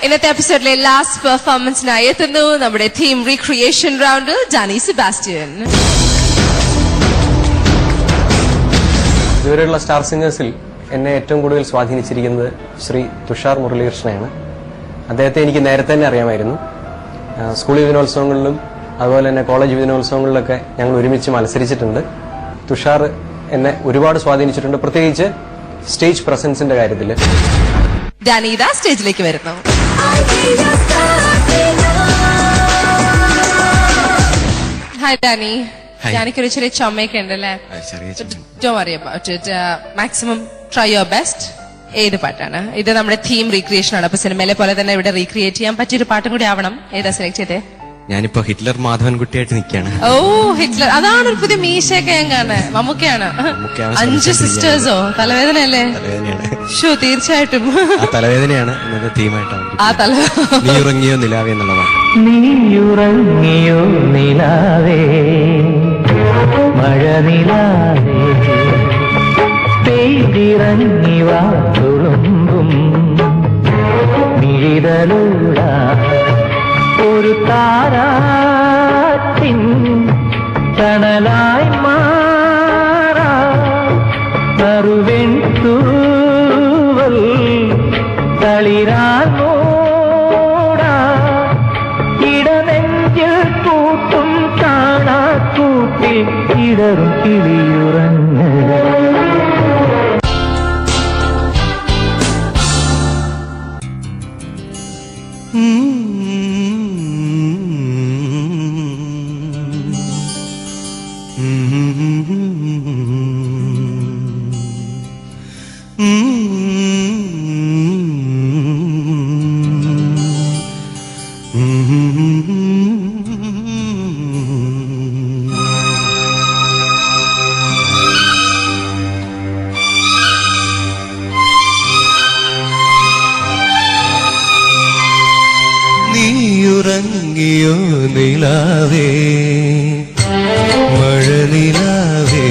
ഇന്നത്തെ എപ്പിസോഡിലെ ലാസ്റ്റ് പെർഫോമൻസിനായി എത്തുന്നു നമ്മുടെ തീം റീക്രിയേഷൻ റൗണ്ടിൽ ഡാനി സെബാസ്റ്റ്യൻ. ഇതുവരെയുള്ള സ്റ്റാർ സിംഗേഴ്സിൽ എന്നെ ഏറ്റവും കൂടുതൽ സ്വാധീനിച്ചിരിക്കുന്നത് ശ്രീ തുഷാർ മുരളീകൃഷ്ണനാണ്. അദ്ദേഹത്തെ എനിക്ക് നേരത്തെ തന്നെ അറിയാമായിരുന്നു. സ്കൂൾ യുവജനോത്സവങ്ങളിലും അതുപോലെ തന്നെ കോളേജ് യുവജനോത്സവങ്ങളിലൊക്കെ ഞങ്ങൾ ഒരുമിച്ച് മത്സരിച്ചിട്ടുണ്ട്. തുഷാർ എന്നെ ഒരുപാട് സ്വാധീനിച്ചിട്ടുണ്ട്, പ്രത്യേകിച്ച് സ്റ്റേജ് പ്രസൻസിന്റെ കാര്യത്തിൽ. ഡാനി ഇതാ സ്റ്റേജിലേക്ക് വരുന്നു. Hi Dani. ഡാനിക്കൊരു ചെറിയ ചുമയൊക്കെ ഉണ്ടല്ലേ? Maximum try your best. ഏത് പാട്ടാണ് ഇത്? നമ്മുടെ തീം റീക്രിയേഷൻ ആണ്. അപ്പൊ സിനിമയിലെ പോലെ തന്നെ ഇവിടെ റീക്രിയേറ്റ് ചെയ്യാൻ പറ്റിയൊരു പാട്ടും കൂടി ആവണം. ഏതാ സെലക്ട് ചെയ്തേ? ഞാനിപ്പോ ഹിറ്റ്ലർ മാധവൻകുട്ടിയായിട്ട് നിൽക്കുകയാണ്. ഓ ഹിറ്റ്ലർ, അതാണ് ഒരു പുതിയ മീശയൊക്കെ ഞാൻ കാണുന്നത്. മമ്മൂക്കയാണ്. 5 സിസ്റ്റേഴ്സോ? തലവേദനയല്ലേ? ഷോ തീർച്ചയായിട്ടും തലവേദനയാണ് ഇന്നത്തെ തീമായിട്ടാണ്. നീ ഉറങ്ങിയോ നിലാവേ എന്നുള്ളതാണ്. നീയുറങ്ങിയോ നിലാവേ, മഴ നിലാവേ, പെയ്തിറങ്ങി വാ തുളുമ്പും മിഴിതലൂടാ, ഒരു താരാട്ടിൻ തണലായി മാറാ, നറുവെൺ തൂവൽ തളിരാൻ മൂടാ, ഇടനെഞ്ചിൽ കൂട്ടും കാണാ കൂട്ടിൽ ഇടറും കിളിയുറങ്ങ്. നീയുറങ്ങിയോ നിലാവേ, മഴ നിലാവേ,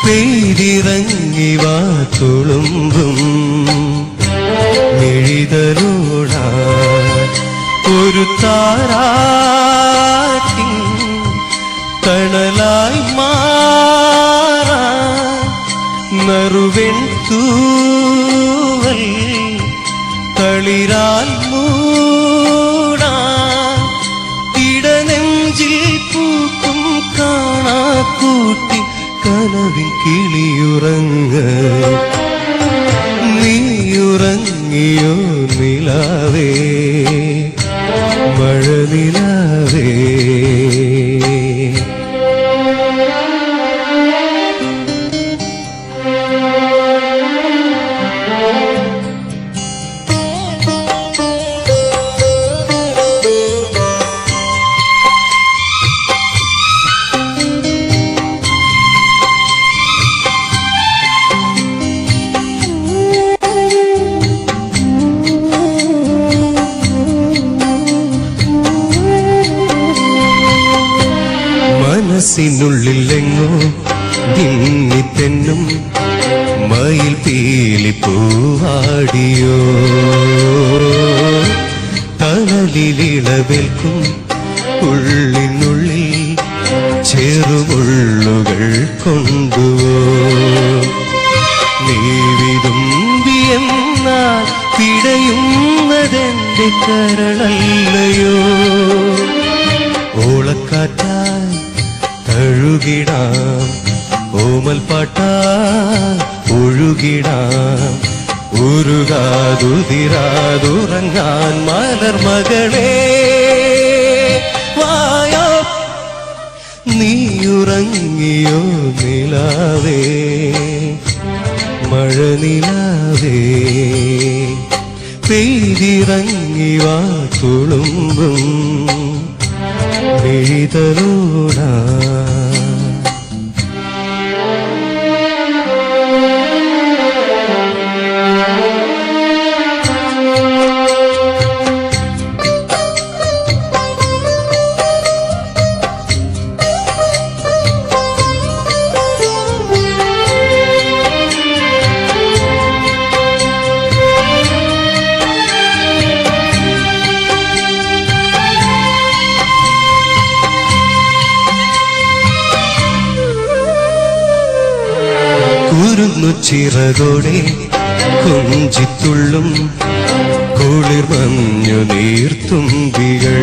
പെയ്തിറങ്ങി വാ തുളുമ്പും മിഴിതലൂടാ, ഒരു താരാട്ടിൻ തണലായി മാറാ, നറുവെൺ തൂവൽ തളിരാൽ മൂടാ, ഇടനെഞ്ചിൽ പൂക്കും കാണാ കൂട്ടി കനവിൻ കിളിയുറങ്ങ്. നീയുറങ്ങിയോ നിലാവേ, മഴ നിലാവേ. മനസ്സിനുള്ളിലെങ്ങോ തിന്നിത്തെന്നും മയിൽ പീലി പൂവാടിയോ, തണലിലിളവേൽക്കും ഉള്ളിനുള്ളിൽ ചെറുമുള്ളുകൾ കൊണ്ടുവോ, നീ വിതുമ്പിയെന്നാൽ പിടയുന്നതെന്റെ കരളല്ലയോ, ഓളക്കാറ്റായി തഴുകിടാം, ഓമൽ പാട്ടാ ഒഴുകിടാം, ഉരുകാതുതിരാതുറങ്ങാൻ മലർമകളെ വായോ. നീയുറങ്ങിയോ നിലാവേ, മഴ നിലാവേ, പെയ്തിറങ്ങി വാ തുളുമ്പും മിഴിതലൂടാ. ചിറകോടെ കൊഞ്ചിത്തുള്ളും കുളിർ മഞ്ഞു നീർത്തുമ്പികൾ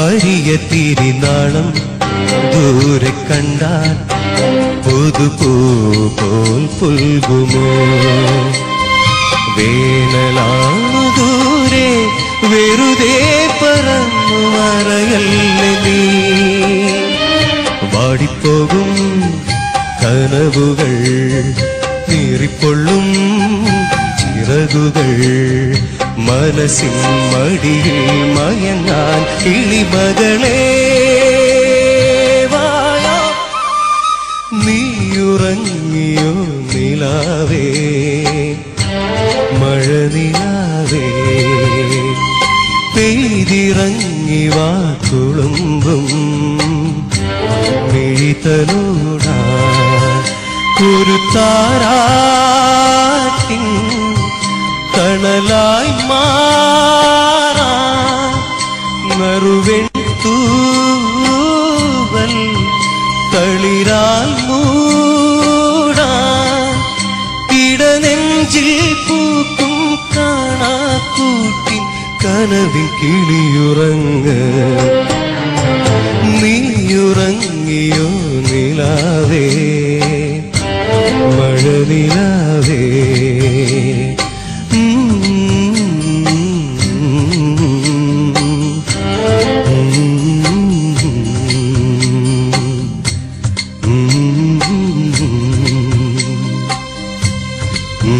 അരിയ തിരിനാളം ദൂരെ കണ്ടാൽ പുതുപൂ പോൽ പുൽകുമോ വേനലാണു ദൂരെ വെറുതെ പറന്നു മറയല്ലേ നീ വാടിപ്പോകും കനവുകൾ നീറിപ്പൊള്ളും ചിറകുകൾ മനസ്സിൻ മടിയിൽ മയങ്ങാൻ കിളിമകളെ വായോ നീയുറങ്ങിയോ നിലാവേ മഴനിലാവേ പെയ്തിറങ്ങി വാ തുളുമ്പും മിഴിതലോടാ ഒരു താരാട്ടിൻ തണലായി മാറാ നറുവെട്ടൂവൽ തളിരാൽ മൂടാ ഇടനെഞ്ചിൽ പൂക്കും കാണാക്കൂട്ടിൻ കനവിൻ കിളിയുറങ്ങ് നീയുറങ്ങിയോ നിലാവേ മഴനിലാ